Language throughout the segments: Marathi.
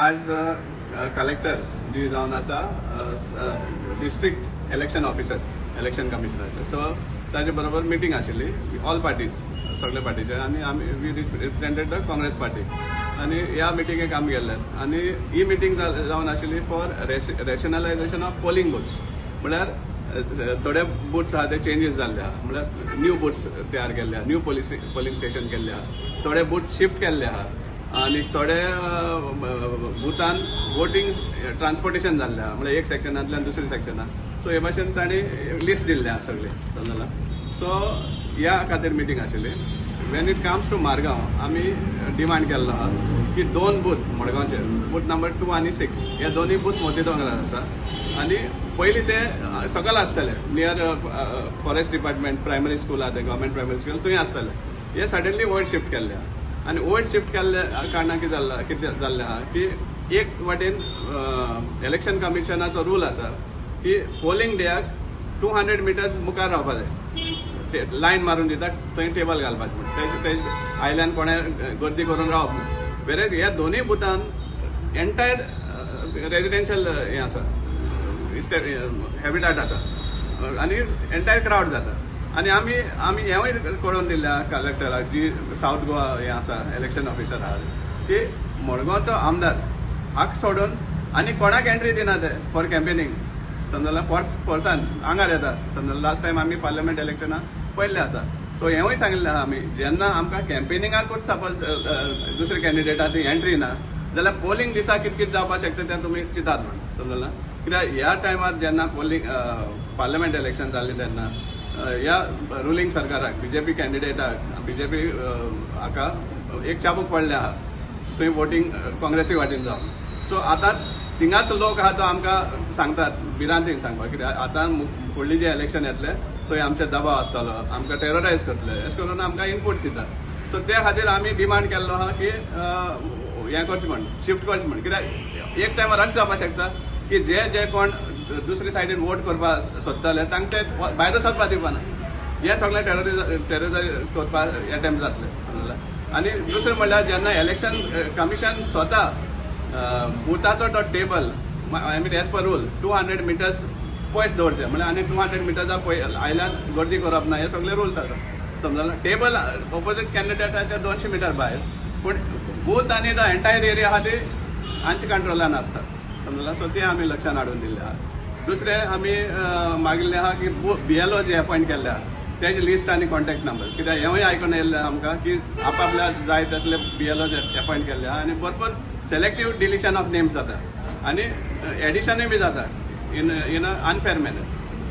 आज कलेक्टर जी जावन आसा district election officer election commissioner so ताजे बरोबर मिटींग आशिल्ली ऑल पार्टीज सगळे पार्टीचे आणि आमी we represented the Congress party आणि ह्या मिटींगेक आमी गेल्ले आणि ही मिटींग जावन आशिल्ली for rationalisation of polling booths म्हळ्यार थोडे बुथ्स आहा ते चेंजीस जाल्ले आहा म्हळ्यार न्यू बुथ्स तयार केल्ले आहा न्यू पोलिंग स्टेशन केल्ले आहा थोडे बुथ्स शिफ्ट केल्ले आहा आणि थोडे बुथान वोटिंग ट्रान्सपोर्टेशन जाल्ले आहा म्हळ्यार एक सेक्शनांतल्यान दुसऱ्या सेक्शनान सो हे भाशेन तांणी लिस्ट दिल्ले आहा सगळे समजला सो ह्या खातीर मिटींग आशिल्ली when it comes to Margao आमी डिमांड केल्लो आहा की 2 बूथ मडगांवचे बूथ नंबर 2 आणि 6 हे दोन्ही बूथ मोती दोंगरार आसा आणि पयलीं ते सकयल आसताले near forest department primary school आहा ते गव्हर्मेंट प्रायमरी स्कूल थंय आसताले हे सडनली वयर शिफ्ट केल्ले आहा आणि वयर शिफ्ट केल्ले कारणान कितें जाल्लें आहा की एक वाटेन इलेक्शन कमिशनाचो रूल आसा की पोलिंग डेयाक 200 मिटर्स मुखार रावपा जाय लायन मारून दिता थंय टेबल घालपाचें ते आयल्यान कोणे गर्दी करून रावप ना वेरेज ह्या दोनूय बुथान एंटायर रेजिडेन्शियल हें आसा हॅबिटाट आसा आनी एंटायर क्रावड जाता आनी आमी हेंवूय कळोवन दिल्लें आहा कलेक्टराक जी सावथ गोवा हें आसा इलेक्शन ऑफिसर आहा की मडगांवचो आमदार हाक सोडून आनी कोणाक एंट्री दिना ते फॉर कॅम्पेनिंग समजला फोर्सान आंगार येता समजला लास्ट टायम आमी पार्लमेंट इलेक्शनाक पयल्ले आसा सो हेंवूय सांगिल्लें आहा आमी जेन्ना आमकां कॅम्पेनिंगाकूच सपोज दुसरे कॅन्डिडेटाक एंट्री ना जाल्यार पोलिंग दिसा कितें जावपाक शकता तें तुमी चिंतात म्हण समजला कित्याक ह्या टायमार जेन्ना पोलिंग पार्लमेंट इलेक्शन जाल्लें तेन्ना ह्या रुलींग सरकाराक बीजेपी कॅन्डिडेटाक बीजेपी हाका एक चाबूक पडले आहा थंय वोटींग काँग्रेसी वाटेन जावन सो आतां थिंगाच लोक आहा तो आमकां सांगतात भिरांतीन सांगपाक कित्याक आतां फुडलीं जे इलेक्शन येतले थंय आमचे दबाव आसतलो आमकां टेररायज करतले अशें करून आमकां इनपुट्स दितात सो त्या खातीर आमी डिमांड केल्लो आहा की हें करचें म्हण शिफ्ट करचें म्हण कित्याक एक टायमार अशें जावपाक शकता की जे कोण दुसरे सायडीन वोट करपाक सोदताले तांकां ते भायर सरपाक दिवपाना हे सगळें टेररायज करपाक एटेम्प्ट जातले समजला आनी दुसरें म्हणल्यार जेन्ना इलेक्शन कमिशन स्वता बुथाचो तो table I mean as per rule 200 metres पयस दवरचे म्हळ्यार आनी 200 मिटर्सा आयल्यान गर्दी करप ना हे सगळे रुल्स आसा समजला टेबल ऑपोजीट कॅन्डिडेटाच्या 200 मिटर भायर पूण बूथ आनी तो एंटायर एरिया आहा ती हांच्या कंट्रोलान आसता समजला सो ते आमी लक्षांत हाडून दिल्ले आहा दुसरे आमी मागिल्ले आहा की BLO जे अपॉयंट केल्ले आहा तेजे लिस्ट आनी कॉन्टॅक्ट नंबर कित्याक हेंवूय आयकून येयल्लें आमकां की आपआपल्या जाय तसले BLO अपॉयंट केल्ले आहा आनी भरपूर सेलेक्टिव्ह डिलिशन ऑफ नेम्स जाता आनी एडिशनूय बी जाता in a unfair manner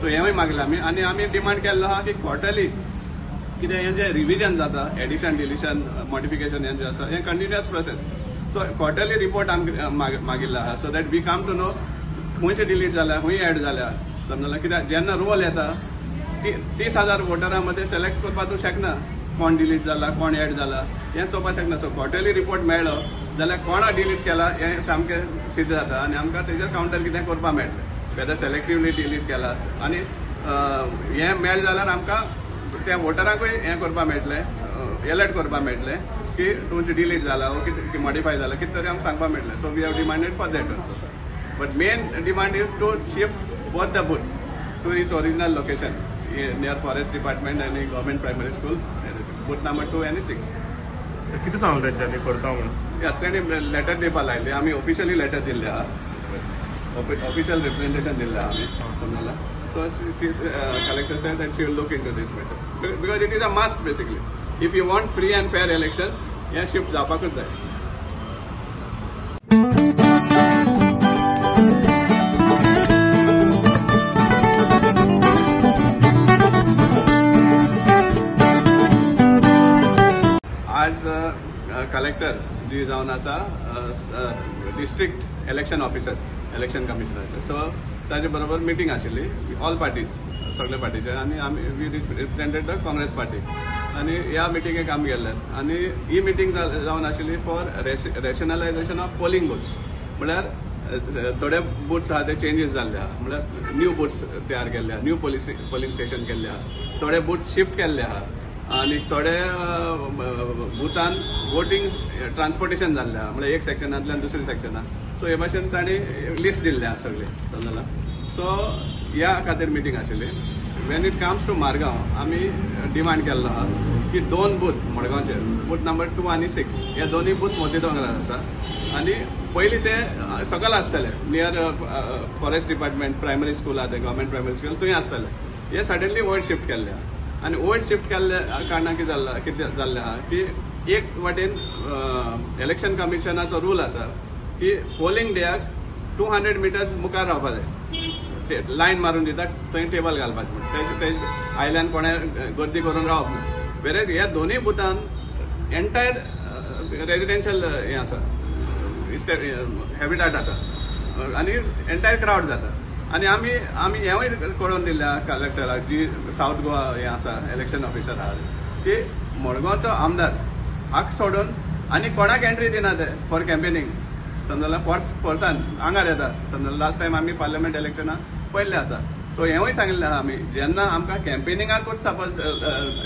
so हेंवूय मागला आमी आमी डिमांड केल्लो आहा की क्वॉर्टरली कित्याक हें जें रिविजन जाता एडिशन डिलिशन मॉडिफिकेशन हें जें आसा हें continuous process so quarterly report आमकां मागिल्लो आहा so that we come to know खंयचे डिलीट जाल्या खंय एड जाल्या समजला कित्याक जेन्ना रोल येता 30,000 वोटरां मदें सिलेक्ट करपाक तूं शकना कोण डिलीट जाला कोण एड जाला हें चोवपाक शकना सो क्वॉर्टरली रिपोर्ट मेळ्ळो जाल्यार कोणा डिलीट केला हें सामकें सिद्ध जाता आनी आमकां तेजेर कावंटर कितें करपाक मेळटलें वेदर सेलेक्टिवली डिलीट केला आनी हें मेळ्ळें जाल्यार आमकां त्या वोटरांकूय हें करपाक मेळटलें एलर्ट करपाक मेळटलें की तुमचें डिलीट जाला वो कितें मॉडिफाय जाला कितें तरी आमकां सांगपाक मेळटलें so we have demanded for that also but main demand is to shift both the booths to its original location near forest department आनी government primary school booth number 2 आनी 6 कितें सांगलें तेंच्यांनी करता म्हणून या तेणी लेटर दिवपाक लायले आमी ऑफिशियली लेटर दिल्ले आहा ऑफिशियल रिप्रेझेंटेशन दिल्लें आहा आमी समजला so collector sed that she will look into these matter because it is a must basically if you want free and fair elections हें शिफ्ट जावपाकूच जाय आज कलेक्टर जी जावन आसा district election officer election commissioner so ताजे बरोबर मिटींग आशिल्ली ऑल पार्टीज सगळे पार्टीचे आणि आमी we represented the Congress party आणि ह्या मिटींगेक आमी गेल्ले आणि ही मिटींग जावन आशिल्ली for rationalisation of polling booths म्हळ्यार थोडे बुथ्स आहा ते चेंजीस जाल्ले आहा म्हळ्यार न्यू बुथ्स तयार केल्ले आहा न्यू पोलिंग स्टेशन केल्ले आहा थोडे बुथ्स शिफ्ट केल्ले आहा आणि थोडे बुथान वोटिंग ट्रान्सपोर्टेशन जाल्ले आहा म्हळ्यार एक सेक्शनांतल्यान दुसऱ्या सेक्शनाक सो हे भाशेन तांणी लिस्ट दिल्ले आहा सगळे समजला. सो ह्या खातीर मिटींग आशिल्ली. When it comes to Margao आमी डिमांड केल्लो आहा की 2 बूथ मडगांवचे, बूथ नंबर 2 आनी 6 हे दोन्ही बूथ मोती दोंगरार आसा. आनी पयलीं ते सकयल आसताले near forest department primary school आहा ते गव्हर्मेंट प्रायमरी स्कूल थंय आसताले. हे सडनली वयर शिफ्ट केल्ले आहा. आनी वयर शिफ्ट केल्ल्या कारणान कितें जाल्लें आहा की एक वाटेन इलेक्शन कमिशनाचो रूल आसा की पोलिंग डेयाक 200 मिटर्स मुखार रावपा जाय. लायन मारून दितात थंय टेबल घालपाचें म्हणून ते आयल्यान कोणें गर्दी करून रावप ना. वेरेज ह्या दोनूय बुथान एंटायर रेजिडेन्शियल हें आसा हॅबिटाट आसा आनी एंटायर क्रावड जाता. आनी आमी हेंवूय कळोवन दिल्लें आहा कलेक्टराक जी सावथ गोवा हें आसा इलेक्शन ऑफिसर आहा की मडगांवचो आमदार हाक सोडून आनी कोणाक एंट्री दिना ते फॉर कॅम्पेनिंग समजला. फोर्सान आंगार येता समजला. लास्ट टायम आमी पार्लमेंट इलेक्शनाक पयल्ले आसा. सो हेंवूय सांगिल्लें आहा आमी जेन्ना आमकां कॅम्पेनिंगाकूच सपोज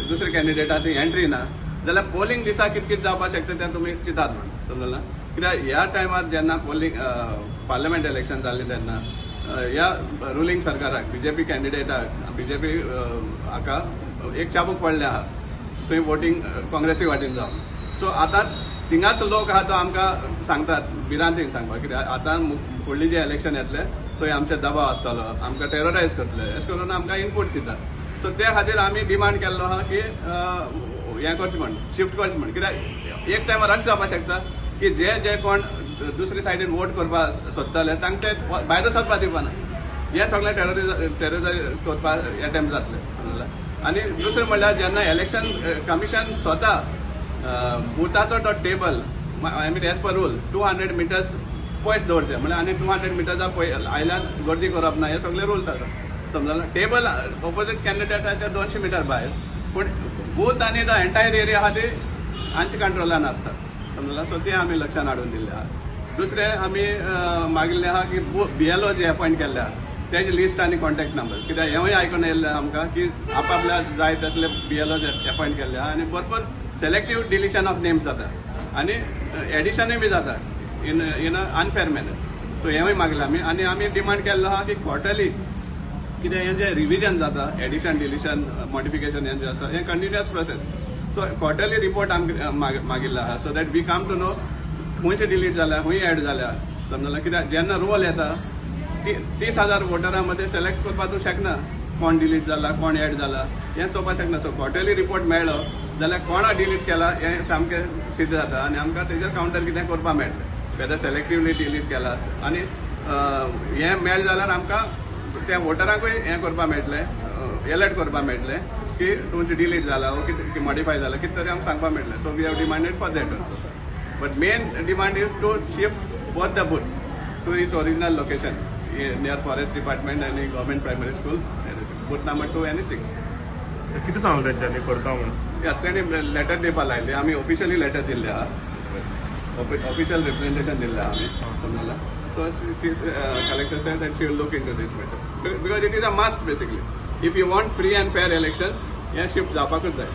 दुसरे कॅन्डिडेटा थंय एंट्री ना जाल्यार पोलिंग दिसा कितें जावपाक शकता तें तुमी चिंतात म्हणून समजला. कित्याक ह्या टायमार जेन्ना पोलिंग पार्लमेंट इलेक्शन जाल्लें तेन्ना ह्या रुलींग सरकाराक बीजेपी कॅन्डिडेटाक बीजेपी हाका एक चाबूक पडले आहा थंय वोटींग काँग्रेसी वाटेन जावन. सो आतां थिंगाच लोक आहा तो आमकां सांगतात भिरांतीन सांगपाक कित्याक आतां फुडलीं जे इलेक्शन येतले थंय आमचे दबाव आसतलो आमकां टेररायज करतले अशें करून आमकां इनपुट्स दितात. सो ते खातीर आमी डिमांड केल्लो आहा की हें करचें म्हण शिफ्ट करचें म्हण. कित्याक एक टायमार अशें जावपाक शकता की जे कोण दुसरे सायडीन वोट करपाक सोदताले तांकां ते भायर सरपाक दिवपाना. हे सगळें टेररायज करपाक एटेम्प्ट जातले समजला. आनी दुसरें म्हणल्यार जेन्ना इलेक्शन कमिशन स्वता बुथाचो तो table I mean as per rule 200 metres पयस दवरचे म्हणजे आनी 200 मिटर्सा आयल्यान गर्दी करप ना हे सगळे रुल्स आसा समजला. टेबल ऑपोजीट कॅन्डिडेटाच्या 200 मिटर भायर पूण बूथ आनी तो एंटायर एरिया आहा ती हांच्या कंट्रोलान आसता समजला. सो ते आमी लक्षान हाडून दिल्ले आहा. दुसरें आमी मागिल्लें आहा की BLO जे अपॉयंट केल्ले आहा तेजे लिस्ट आनी कॉन्टॅक्ट नंबर. कित्याक हेंवूय आयकून येयल्लें आमकां की आपआपल्या जाय तसले BLO अपॉयंट केल्ले आहा आनी भरपूर सेलेक्टिव्ह डिलिशन ऑफ नेम्स जाता आनी एडिशनूय बी जाता in a unfair manner. So हेंवूय मागलें आमी आनी आमी डिमांड केल्लो आहा की क्वॉर्टरली कित्याक हें जें रिविजन जाता एडिशन डिलिशन मॉडिफिकेशन हें जें आसा हें continuous process. So quarterly report आमकां मागिल्लो आहा so that we come to know खंयचे डिलीट जाल्या खंय एड जाल्या समजला. कित्याक जेन्ना रोल येता 30,000 वोटरां मदें सिलेक्ट करपाक तूं शकना कोण डिलीट जाला कोण एड जाला हें चोवपाक शकना. सो क्वॉर्टरली रिपोर्ट मेळ्ळो जाल्यार कोणा डिलीट केला हें सामकें सिद्ध जाता आनी आमकां तेजेर कावंटर कितें करपाक मेळटलें वेदर सेलेक्टिवली डिलीट केला आनी हें मेळ्ळें जाल्यार आमकां त्या वोटरांकूय हें करपाक मेळटलें एलर्ट करपाक मेळटलें की तुमचें डिलीट जाला वो कितें मॉडिफाय जाला कितें तरी आमकां सांगपाक मेळटलें. So we have demanded for that also. But main demand is to shift both the booths to its original location near forest department आनी government primary school booth number 2 आनी 6. कितें सांगलें तेंच्यांनी करता म्हणून. या तेणी लेटर दिवपाक लायले आमी ऑफिशियली लेटर दिल्ले आहा ऑफिशियल रिप्रेझेंटेशन दिल्लें आहा आमी समजला. So collector sed that she will look into these matter because it is a must basically if you want free and fair elections हें शिफ्ट जावपाकूच जाय.